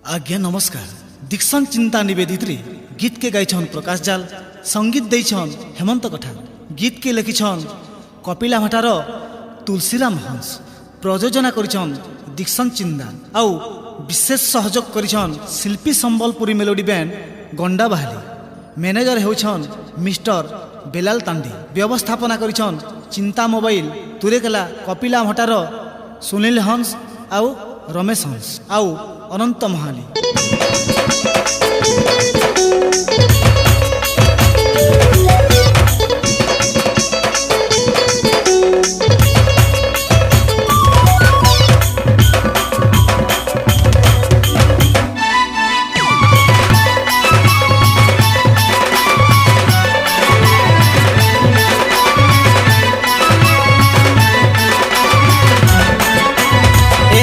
आज्ञा नमस्कार। दीक्षण चिंता निवेदित रे गीत के गायछन प्रकाश जाल, संगीत देछन हेमंत कठार, गीत के लिखिछन कपिला भट्टार तुलसीराम हंस, प्रयोजना करिछन दीक्षण चिंता आउ विशेष सहयोग करिछन शिल्पी संबलपुरी मेलोडी बैंड गंडा बाहाली। मैनेजर हेउछन मिस्टर बेलाल तांडी। व्यवस्थापना करिछन चिंता मोबाइल तुरेकेला कपिला भट्टार सुनील हंस आउ रमेश हंस आउ अनंत महाली।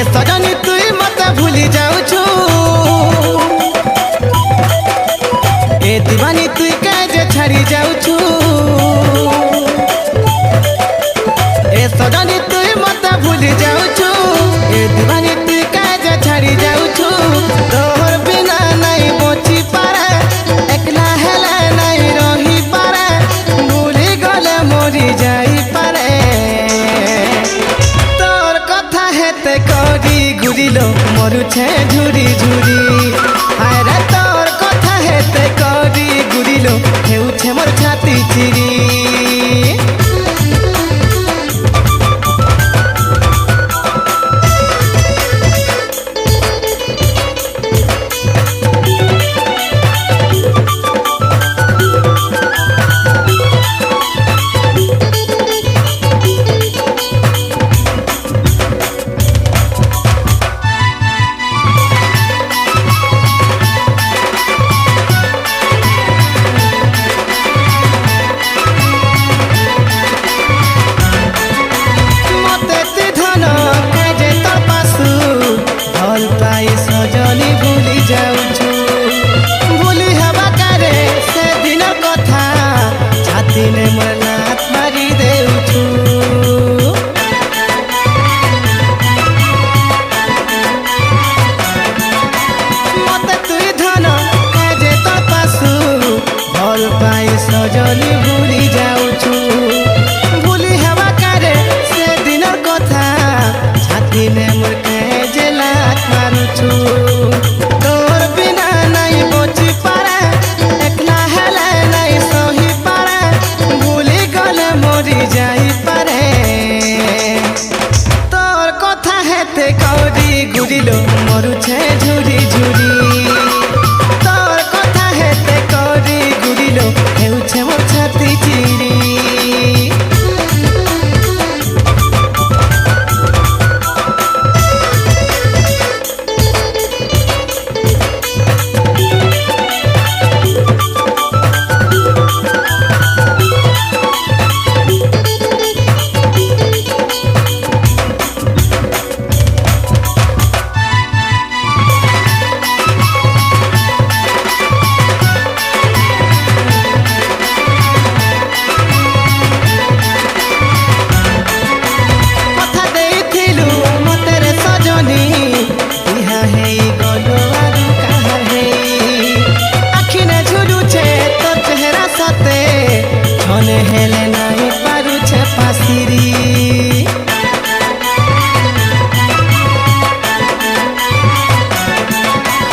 सजनी तुई मत भूली जाऊछु, ए दीवानी तुई काजे छाड़ी जाऊछु। ए सजनी तुई मत भूली जाऊछु, ए दीवानी तुई काजे छाड़ी जाऊछु। तोहर बिना नहीं बची पारे, एकला हेला नहीं रही पारे, भूली गले मरी जाई पारे। तोर कथा हेते करी गुरिलो मरुछे झुरी झुरी, आरे तोर कथा हेते करी गुरिलो हेउछे मोर छाती चिरी। सजनी भूली जाऊछु, भूली हवा करे से दिन कथा, छाती ने मोर लात मारी देउछु। मते तुई धन काजे तो पासु, भल पाई सजनी भूली जाऊछु, भूली हवा करे से दिन कथा, छाती ने मोर काजे लात मारुछु। तोर बिना नहीं बची पारे, एकला हेले नहीं सही पारे, भूली गले मरी जाई पारे। तोर कथा हेते करी गुरिलो मरुछे झुरी झुरी, तोर कथा हेते करी गुरिलो हेउछे मोर छाती चिरी। हेले नहीं पारुछे पासिरी,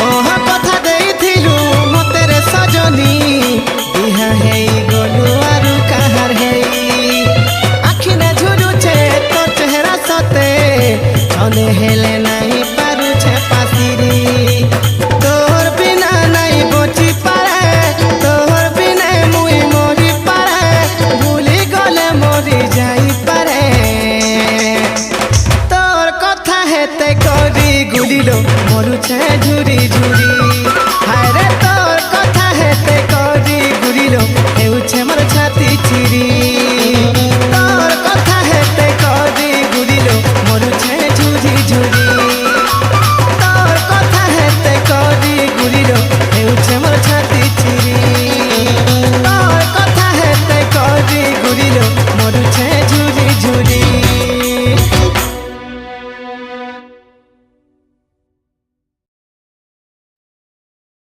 ओह कथा देइथिलु मते रे सजनी, बिहा हेई गलु आरु काहार हेई। आखि ने झुरुछे तोर चेहरा सते, छने हेले नहीं पारुछे पासिरी। तोर बिना नहीं बची पारे, तोर बिना मुई मरी पारे, भूली गले मरी जाई पारे। तोर कथा हेते करी गुरिलो मरुछे झुरी झुरी, हाय रे तोर कथा हेते करी गुरिलो